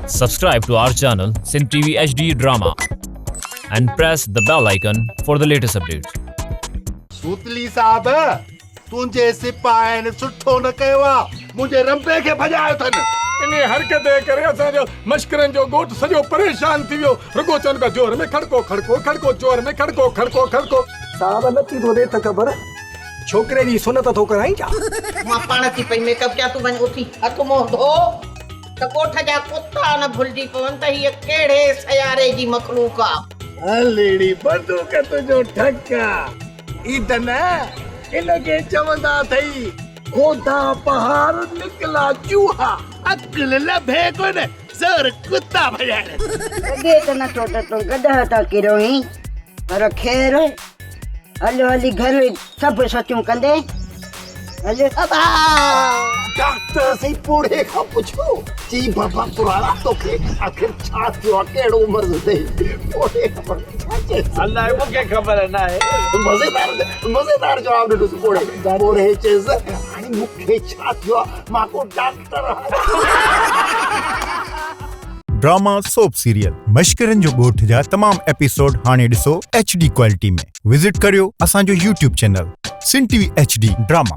Subscribe to our channel Sin TV HD Drama and press the bell icon for the latest updates. सूतली साहब तुंहिंजे सिपाहिन सुठो न कयो आहे मुंहिंजे रंबे खे भॼायो अथनि इन हरकत करे असांजो मश्करनि जो ॻोठ सॼो परेशान थी वियो रुगो चवनि पिया जोर में खड़को खड़को खड़को जोर में खड़को खड़को खड़को साहब नथी थो ॾे त ख़बर छोकिरे जी सुनत थो कराई छा मां पाण थी पई मेकअप क्या तूं वञ उथी हथ मुंहुं धो त कोठ जा कुता न भुलिजी पवनि त हीअ कहिड़े सयारे जी मखलूक आहे हलेड़ी बंदूक तुंहिंजो ठका ई त न इनखे चवंदा अथई खोदा पहाड़ निकला चूहा अकुल लभे कोन ज़र कुत्ता भॼाइण लॻे त नथो त तूं गॾह था किरो ई पर ख़ैर हलो हली घर सभु सचूं कंदे हलो डॉक्टर से बूढ़े खां पुछो जी बाबा पुराणा तोखे आखिर छा थियो आहे कहिड़ो मर्ज़ अथई बूढ़े ख़बर छा चए अल्लाह मूंखे ख़बर न आहे मज़ेदार जवाब ॾिनोसि बूढ़े चएसि हाणे मूंखे छा थियो आहे मां को डॉक्टर ड्रामा सोप सीरियल मश्करनि जो ॻोठ जा तमाम एपिसोड हाणे ॾिसो HD क्वालिटी में विजिट करियो असांजो YouTube चैनल सिन TV HD ड्रामा।